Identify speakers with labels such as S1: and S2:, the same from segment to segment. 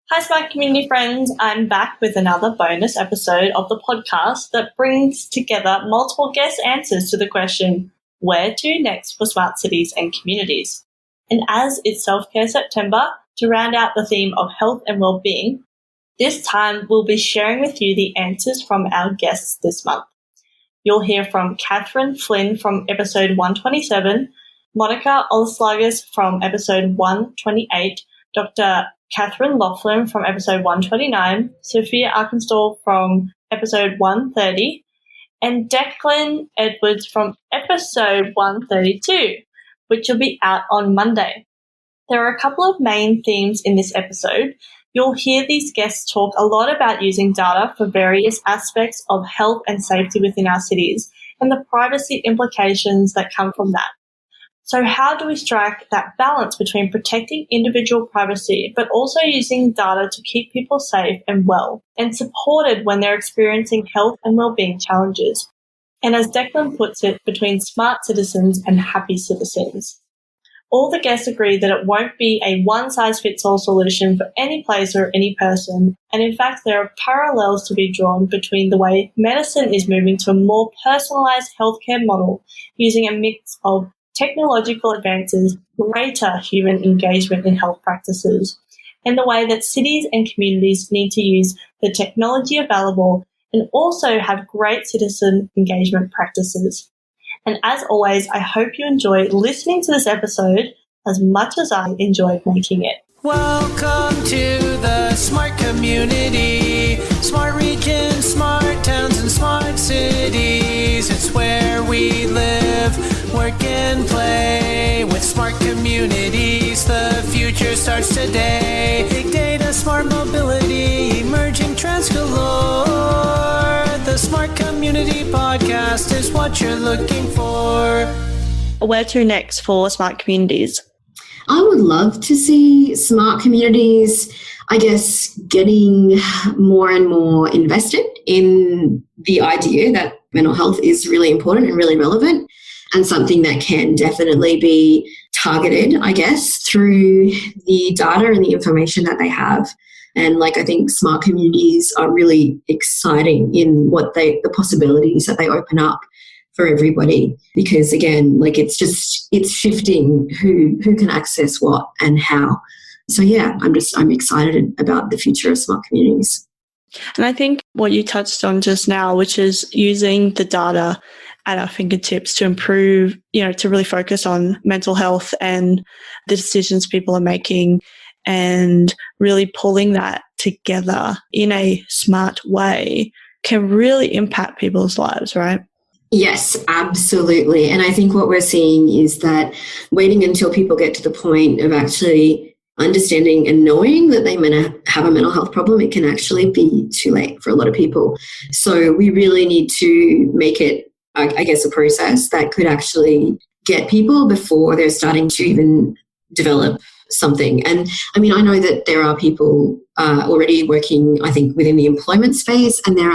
S1: Hi, Smart Community friends. I'm back with another bonus episode of the podcast that brings together multiple guest answers to the question, where to next for smart cities and communities? And as it's Self-Care September, to round out the theme of health and well-being, this time we'll be sharing with you the answers from our guests this month. You'll hear from Catherine Flynn from episode 127, Monica Olaslagas from episode 128, Dr. Catherine Laughlin from episode 129, Sophia Arkenstall from episode 130, and Declan Edwards from episode 132, which will be out on Monday. There are a couple of main themes in this episode. You'll hear these guests talk a lot about using data for various aspects of health and safety within our cities and the privacy implications that come from that. So how do we strike that balance between protecting individual privacy but also using data to keep people safe and well and supported when they're experiencing health and well-being challenges? And as Declan puts it, between smart citizens and happy citizens. All the guests agree that it won't be a one-size-fits-all solution for any place or any person, and in fact there are parallels to be drawn between the way medicine is moving to a more personalised healthcare model using a mix of technological advances, greater human engagement in health practices, and the way that cities and communities need to use the technology available and also have great citizen engagement practices. And as always, I hope you enjoy listening to this episode as much as I enjoyed making it.
S2: Welcome to the smart community, smart regions, smart towns, and smart cities. It's where we live, work and play with smart communities. The future starts today. Big data, smart mobility, emerging trends galore. The Smart Community Podcast is what you're looking for.
S1: Where to next for smart communities?
S3: I would love to see smart communities, I guess, getting more and more invested in the idea that mental health is really important and really relevant and something that can definitely be targeted, I guess, through the data and the information that they have. And I think smart communities are really exciting in the possibilities that they open up for everybody, because again, it's shifting who can access what and how. So yeah, I'm excited about the future of smart communities.
S1: And I think what you touched on just now, which is using the data at our fingertips to improve, to really focus on mental health and the decisions people are making and really pulling that together in a smart way can really impact people's lives, right?
S3: Yes, absolutely. And I think what we're seeing is that waiting until people get to the point of actually understanding and knowing that they have a mental health problem, it can actually be too late for a lot of people. So we really need to make it, I guess, a process that could actually get people before they're starting to even develop something. And I mean, I know that there are people already working, I think, within the employment space, and they're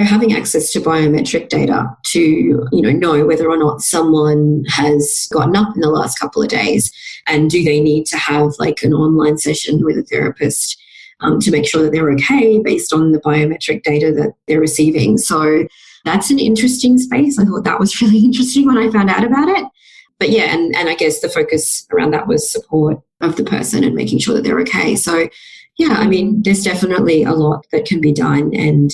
S3: having access to biometric data to, know whether or not someone has gotten up in the last couple of days, and do they need to have an online session with a therapist to make sure that they're okay based on the biometric data that they're receiving. So that's an interesting space. I thought that was really interesting when I found out about it. But yeah, and I guess the focus around that was support of the person and making sure that they're okay. So yeah, I mean, there's definitely a lot that can be done, and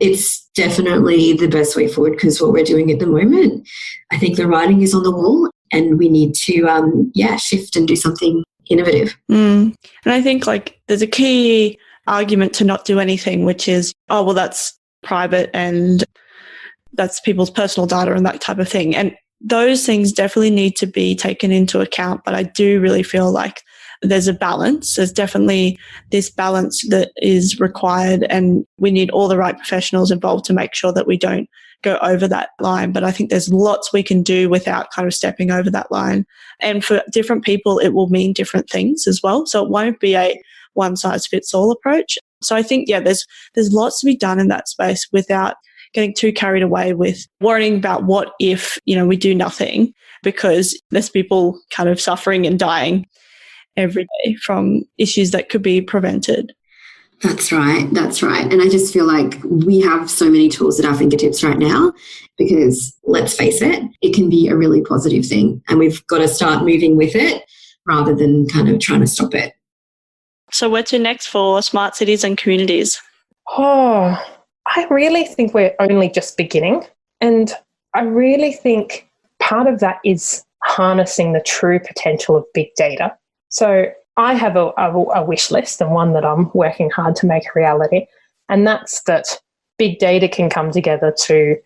S3: it's definitely the best way forward, because what we're doing at the moment, I think the writing is on the wall and we need to, shift and do something innovative.
S1: And I think there's a key argument to not do anything, which is, oh, well, that's private and that's people's personal data and that type of thing. And those things definitely need to be taken into account. But I do really feel like there's a balance. There's definitely this balance that is required, and we need all the right professionals involved to make sure that we don't go over that line. But I think there's lots we can do without kind of stepping over that line. And for different people, it will mean different things as well. So it won't be a one-size-fits-all approach. So I think, there's lots to be done in that space without getting too carried away with worrying about what if, we do nothing, because there's people kind of suffering and dying. every day from issues that could be prevented.
S3: That's right. That's right. And I just feel like we have so many tools at our fingertips right now because, let's face it, it can be a really positive thing. And we've got to start moving with it rather than kind of trying to stop it.
S1: So where to next for smart cities and communities?
S4: Oh, I really think we're only just beginning. And I really think part of that is harnessing the true potential of big data. So I have a wish list, and one that I'm working hard to make a reality. And that's that big data can come together to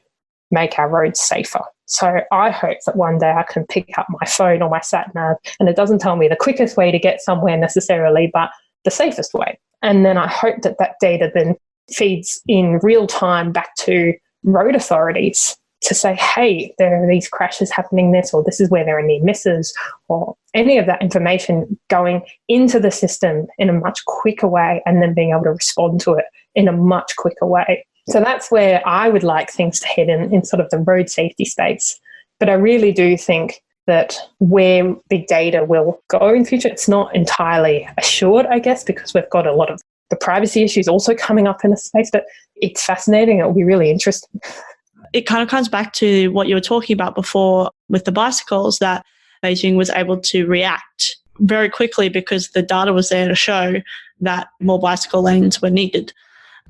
S4: make our roads safer. So I hope that one day I can pick up my phone or my sat nav and it doesn't tell me the quickest way to get somewhere necessarily, but the safest way. And then I hope that that data then feeds in real time back to road authorities to say, hey, there are these crashes happening or this is where there are near misses, or any of that information going into the system in a much quicker way and then being able to respond to it in a much quicker way. So that's where I would like things to head in sort of the road safety space. But I really do think that where big data will go in the future, it's not entirely assured, I guess, because we've got a lot of the privacy issues also coming up in the space, but it's fascinating. It will be really interesting.
S1: It kind of comes back to what you were talking about before with the bicycles, that Beijing was able to react very quickly because the data was there to show that more bicycle lanes were needed,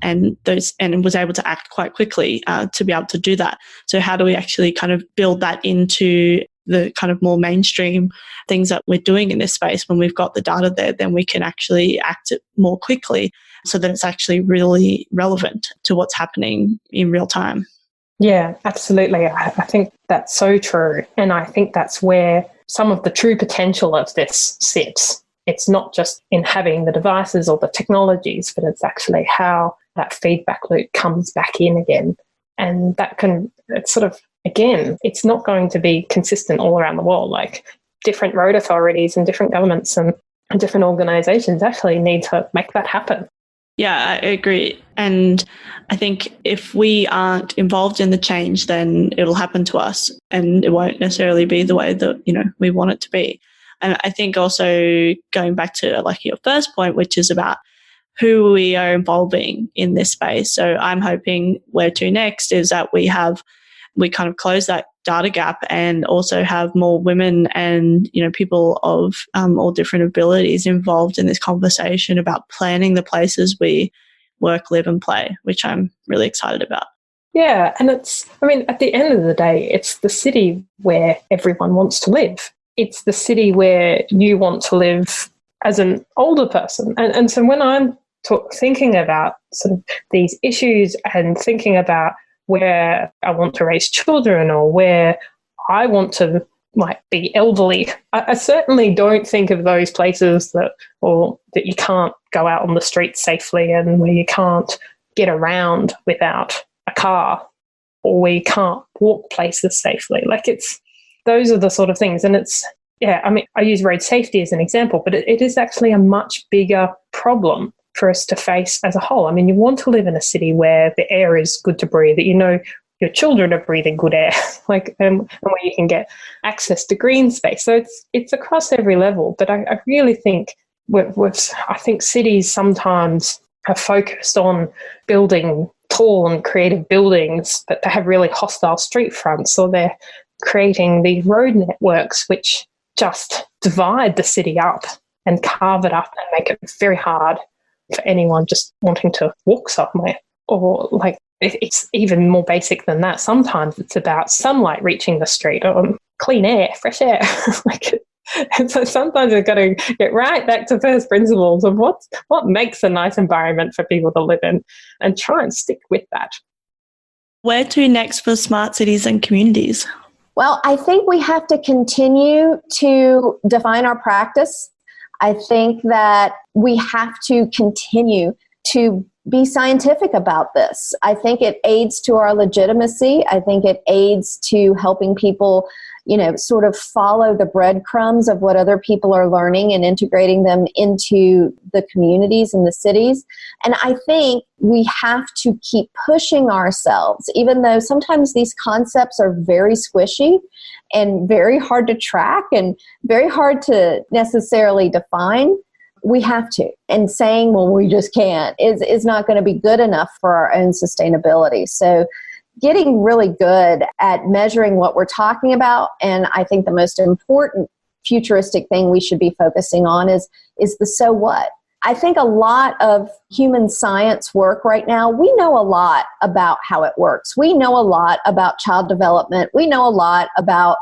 S1: and was able to act quite quickly to be able to do that. So how do we actually kind of build that into the kind of more mainstream things that we're doing in this space? When we've got the data there, then we can actually act it more quickly so that it's actually really relevant to what's happening in real time.
S4: Yeah, absolutely. I think that's so true. And I think that's where some of the true potential of this sits. It's not just in having the devices or the technologies, but it's actually how that feedback loop comes back in again. And that it's sort of, again, it's not going to be consistent all around the world. Like different road authorities and different governments and different organizations actually need to make that happen.
S1: Yeah, I agree. And I think if we aren't involved in the change, then it'll happen to us and it won't necessarily be the way that, we want it to be. And I think also going back to like your first point, which is about who we are involving in this space. So I'm hoping where to next is that we kind of close that data gap and also have more women and, people of all different abilities involved in this conversation about planning the places we work, live and play, which I'm really excited about.
S4: Yeah. And at the end of the day, it's the city where everyone wants to live. It's the city where you want to live as an older person. And so when I'm thinking about sort of these issues and thinking about where I want to raise children or where I want to be elderly, I certainly don't think of those places that you can't go out on the street safely and where you can't get around without a car or where you can't walk places safely. Those are the sort of things. And I use road safety as an example, but it is actually a much bigger problem for us to face as a whole. You want to live in a city where the air is good to breathe, that your children are breathing good air, and where you can get access to green space. So it's across every level. But I really think I think cities sometimes are focused on building tall and creative buildings, but they have really hostile street fronts, or they're creating these road networks which just divide the city up and carve it up and make it very hard for anyone just wanting to walk somewhere. Or it's even more basic than that. Sometimes it's about sunlight reaching the street or clean air, fresh air. And so sometimes we've got to get right back to first principles of what makes a nice environment for people to live in and try and stick with that.
S1: Where to next for smart cities and communities?
S5: Well, I think we have to continue to define our practice. I think that we have to continue to be scientific about this. I think it aids to our legitimacy. I think it aids to helping people, sort of follow the breadcrumbs of what other people are learning and integrating them into the communities and the cities. And I think we have to keep pushing ourselves, even though sometimes these concepts are very squishy and very hard to track and very hard to necessarily define. We have to. And saying, well, we just can't is not going to be good enough for our own sustainability. So getting really good at measuring what we're talking about. And I think the most important futuristic thing we should be focusing on is the so what. I think a lot of human science work right now, we know a lot about how it works. We know a lot about child development. We know a lot about,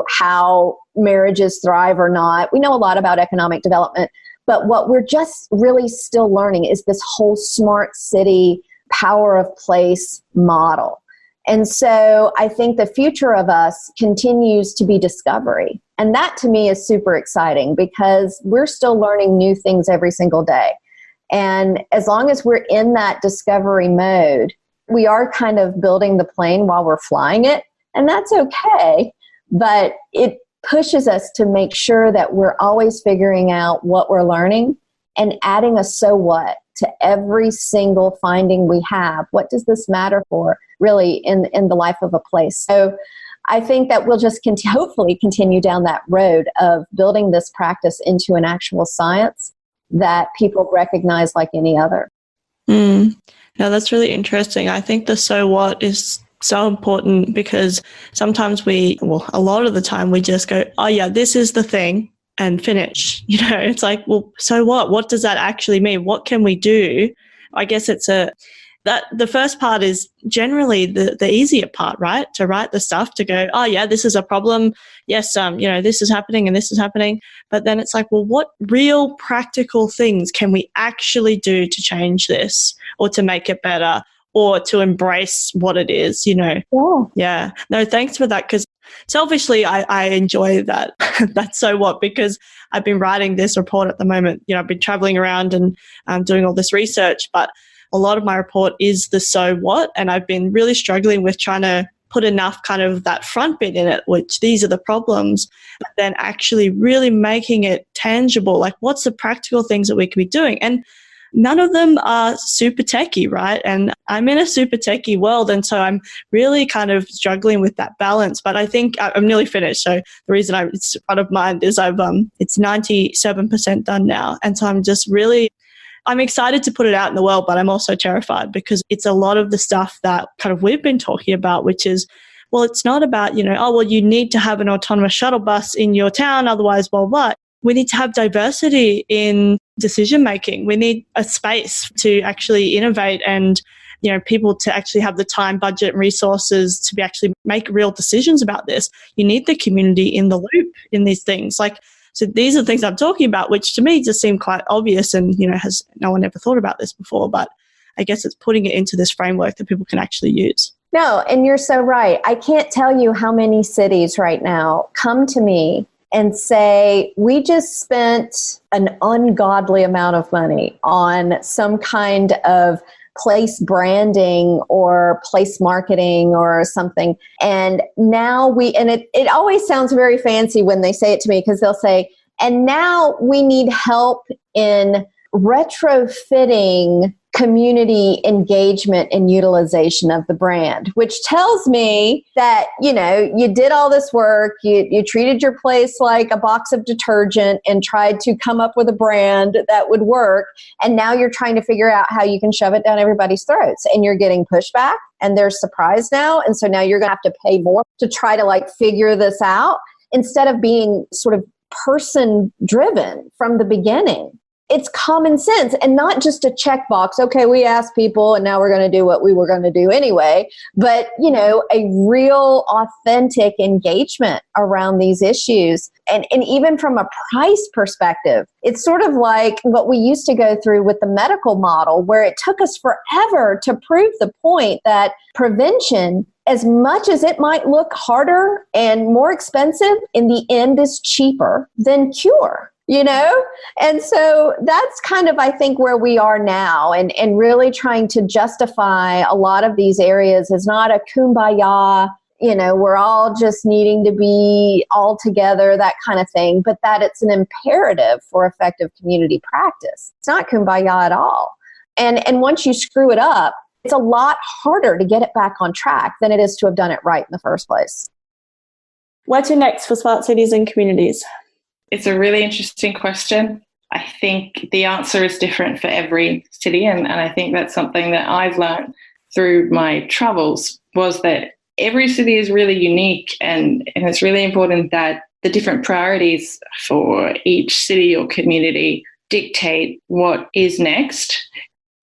S5: how marriages thrive or not. We know a lot about economic development. But what we're just really still learning is this whole smart city, power of place model. And so I think the future of us continues to be discovery. And that to me is super exciting because we're still learning new things every single day. And as long as we're in that discovery mode, we are kind of building the plane while we're flying it. And that's okay. But it pushes us to make sure that we're always figuring out what we're learning and adding a so what to every single finding we have. What does this matter for, really, in the life of a place? So I think that we'll just hopefully continue down that road of building this practice into an actual science that people recognize like any other.
S1: No, that's really interesting. I think the so what is so important because sometimes a lot of the time we just go, oh yeah, this is the thing, and finish. It's like, well, so what? What does that actually mean? What can we do? I guess the first part is generally the easier part, right? To write the stuff, to go, oh yeah, this is a problem. Yes, this is happening and this is happening. But then it's like, well, what real practical things can we actually do to change this or to make it better or to embrace what it is, Yeah. No, thanks for that. Because selfishly, I enjoy that. That's so what, because I've been writing this report at the moment. I've been traveling around and doing all this research, but a lot of my report is the so what. And I've been really struggling with trying to put enough kind of that front bit in it, which these are the problems, but then actually really making it tangible. Like, what's the practical things that we can be doing? And none of them are super techie, right? And I'm in a super techie world, and so I'm really kind of struggling with that balance. But I think I'm nearly finished. So the reason it's front of mind is it's 97% done now, and so I'm excited to put it out in the world, but I'm also terrified because it's a lot of the stuff that kind of we've been talking about, which is, well, it's not about you need to have an autonomous shuttle bus in your town, otherwise, blah blah. We need to have diversity in decision making. We need a space to actually innovate and, people to actually have the time, budget, and resources to be actually make real decisions about this. You need the community in the loop in these things. So these are the things I'm talking about, which to me just seem quite obvious and, has no one ever thought about this before. But I guess it's putting it into this framework that people can actually use.
S5: No, and you're so right. I can't tell you how many cities right now come to me and say, we just spent an ungodly amount of money on some kind of place branding or place marketing or something. And now it always sounds very fancy when they say it to me, because they'll say, and now we need help in retrofitting community engagement and utilization of the brand, which tells me that, you did all this work, you treated your place like a box of detergent and tried to come up with a brand that would work. And now you're trying to figure out how you can shove it down everybody's throats, and you're getting pushback and they're surprised now. And so now you're going to have to pay more to try to figure this out instead of being sort of person driven from the beginning. It's common sense and not just a checkbox. Okay, we asked people and now we're going to do what we were going to do anyway. But, a real authentic engagement around these issues. And even from a price perspective, it's sort of like what we used to go through with the medical model, where it took us forever to prove the point that prevention, as much as it might look harder and more expensive, in the end is cheaper than cure. And so that's kind of, I think, where we are now, and really trying to justify a lot of these areas as not a kumbaya we're all just needing to be all together, that kind of thing, but that it's an imperative for effective community practice. It's not kumbaya at all. And once you screw it up, it's a lot harder to get it back on track than it is to have done it right in the first place.
S1: Where to next for smart cities and communities?
S6: It's a really interesting question. I think the answer is different for every city, and I think that's something that I've learned through my travels, was that every city is really unique, and it's really important that the different priorities for each city or community dictate what is next.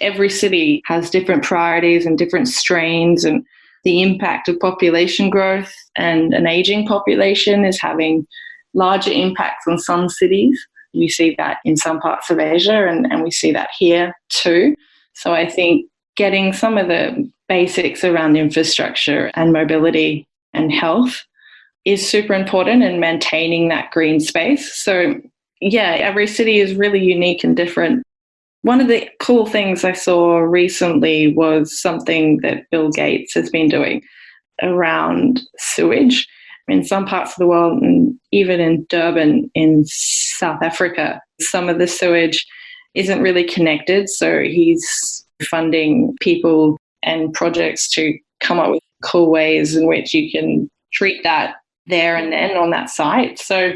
S6: Every city has different priorities and different strains, and the impact of population growth and an aging population is having larger impacts on some cities. We see that in some parts of Asia, and we see that here too. So I think getting some of the basics around infrastructure and mobility and health is super important, and maintaining that green space. So yeah, every city is really unique and different. One of the cool things I saw recently was something that Bill Gates has been doing around sewage. In some parts of the world, and even in Durban in South Africa, some of the sewage isn't really connected. So he's funding people and projects to come up with cool ways in which you can treat that there and then on that site. So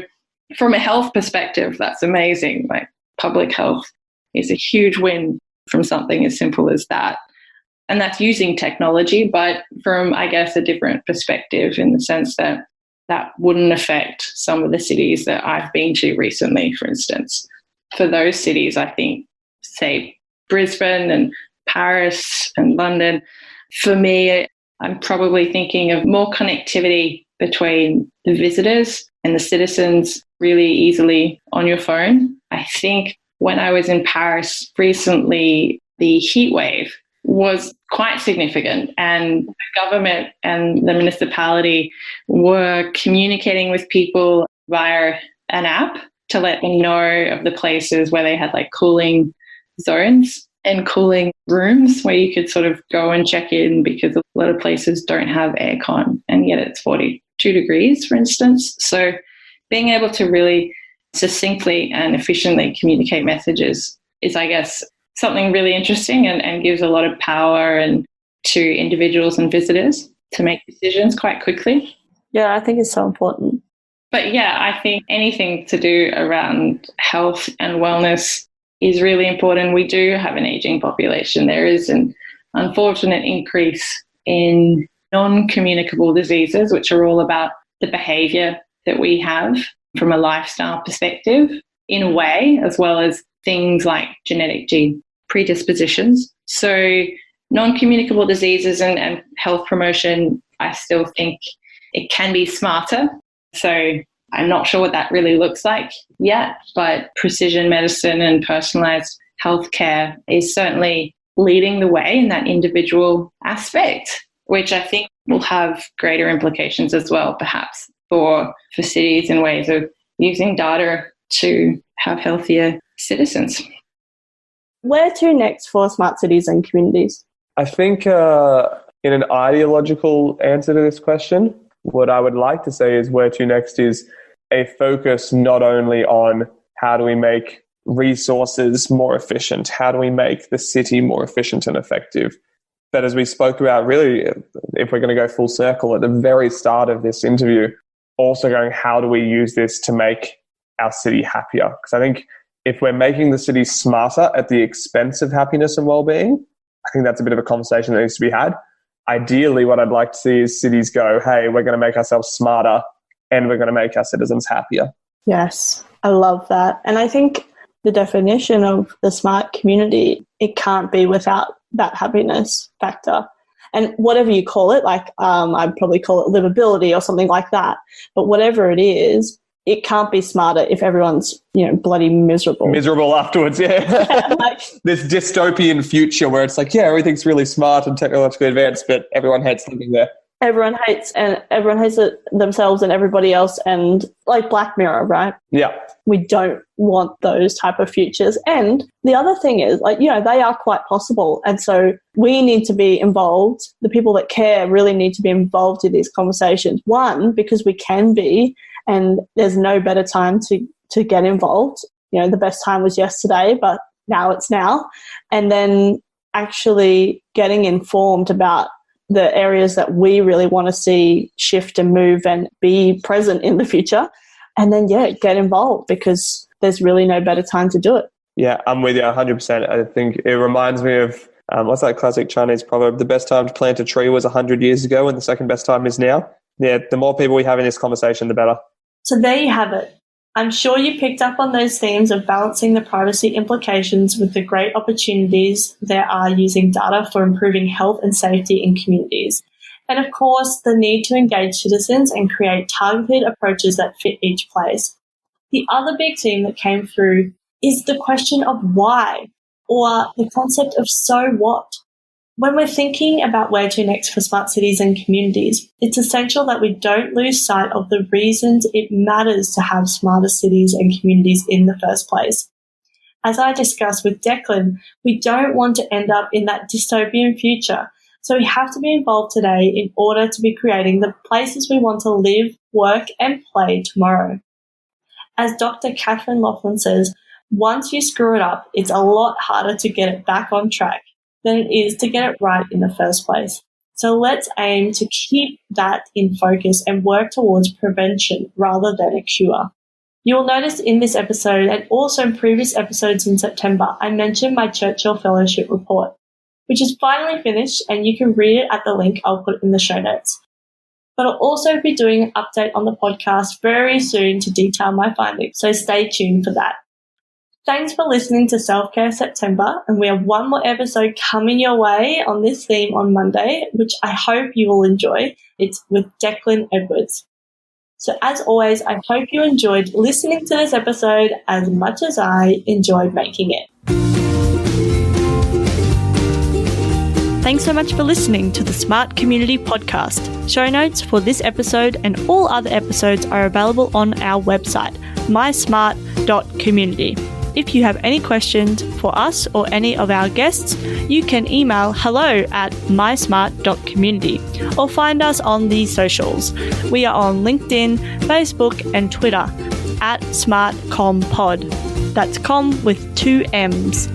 S6: from a health perspective, that's amazing. Like, public health is a huge win from something as simple as that. And that's using technology, but from, I guess, a different perspective, in the sense that that wouldn't affect some of the cities that I've been to recently, for instance. For those cities, I think, say, Brisbane and Paris and London, for me, I'm probably thinking of more connectivity between the visitors and the citizens really easily on your phone. I think when I was in Paris recently, the heat wave was quite significant, and the government and the municipality were communicating with people via an app to let them know of the places where they had like cooling zones and cooling rooms where you could sort of go and check in, because a lot of places don't have aircon and yet it's 42 degrees, for instance. So being able to really succinctly and efficiently communicate messages is, I guess, something really interesting, and gives a lot of power and to individuals and visitors to make decisions quite quickly.
S1: Yeah, I think it's so important.
S6: But yeah, I think anything to do around health and wellness is really important. We do have an aging population. There is an unfortunate increase in non-communicable diseases, which are all about the behaviour that we have from a lifestyle perspective, in a way, as well as things like genetic gene predispositions. So non-communicable diseases and health promotion, I still think it can be smarter. So I'm not sure what that really looks like yet, but precision medicine and personalised healthcare is certainly leading the way in that individual aspect, which I think will have greater implications as well, perhaps, for cities in ways of using data to have healthier citizens.
S1: Where to next for smart cities and communities?
S7: I think in an ideological answer to this question, what I would like to say is where to next is a focus not only on how do we make resources more efficient, how do we make the city more efficient and effective, but as we spoke about, really, if we're going to go full circle at the very start of this interview, also going, how do we use this to make our city happier? Because I think if we're making the city smarter at the expense of happiness and well-being, I think that's a bit of a conversation that needs to be had. Ideally, what I'd like to see is cities go, hey, we're going to make ourselves smarter and we're going to make our citizens happier.
S1: Yes, I love that. And I think the definition of the smart community, it can't be without that happiness factor. And whatever you call it, like I'd probably call it livability or something like that. But whatever it is, it can't be smarter if everyone's, bloody miserable.
S7: Miserable afterwards, yeah. This dystopian future where it's like, yeah, everything's really smart and technologically advanced, but everyone hates living there.
S1: everyone hates it themselves and everybody else, and like Black Mirror, right?
S7: Yeah.
S1: We don't want those type of futures. And the other thing is, like, you know, they are quite possible. And so we need to be involved. The people that care really need to be involved in these conversations. One, because we can be, and there's no better time to get involved. You know, the best time was yesterday, but now it's now. And then actually getting informed about the areas that we really want to see shift and move and be present in the future. And then, get involved, because there's really no better time to do it. Yeah,
S7: I'm with you 100%. I think it reminds me of, what's that classic Chinese proverb? The best time to plant a tree was 100 years ago and the second best time is now. Yeah, the more people we have in this conversation, the better.
S1: So there you have it. I'm sure you picked up on those themes of balancing the privacy implications with the great opportunities there are using data for improving health and safety in communities. And of course, the need to engage citizens and create targeted approaches that fit each place. The other big theme that came through is the question of why, or the concept of so what. When we're thinking about where to next for smart cities and communities, it's essential that we don't lose sight of the reasons it matters to have smarter cities and communities in the first place. As I discussed with Declan, we don't want to end up in that dystopian future. So we have to be involved today in order to be creating the places we want to live, work, and play tomorrow. As Dr. Catherine Laughlin says, once you screw it up, it's a lot harder to get it back on track than it is to get it right in the first place. So let's aim to keep that in focus and work towards prevention rather than a cure. You'll notice in this episode, and also in previous episodes in September, I mentioned my Churchill Fellowship report, which is finally finished, and you can read it at the link I'll put in the show notes. But I'll also be doing an update on the podcast very soon to detail my findings, so stay tuned for that. Thanks for listening to Self-Care September, and we have one more episode coming your way on this theme on Monday, which I hope you will enjoy. It's with Declan Edwards. So as always, I hope you enjoyed listening to this episode as much as I enjoyed making it. Thanks so much for listening to the Smart Community Podcast. Show notes for this episode and all other episodes are available on our website, mysmart.community. If you have any questions for us or any of our guests, you can email hello@mysmart.community or find us on the socials. We are on LinkedIn, Facebook, and Twitter @SmartComPod. That's com with 2 M's.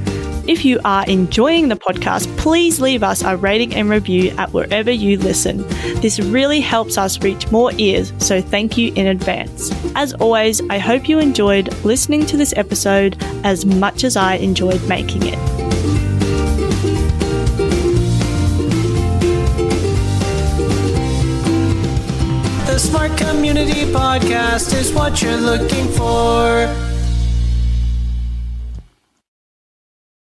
S1: If you are enjoying the podcast, please leave us a rating and review at wherever you listen. This really helps us reach more ears, so thank you in advance. As always, I hope you enjoyed listening to this episode as much as I enjoyed making it.
S2: The Smart Community Podcast is what you're looking for.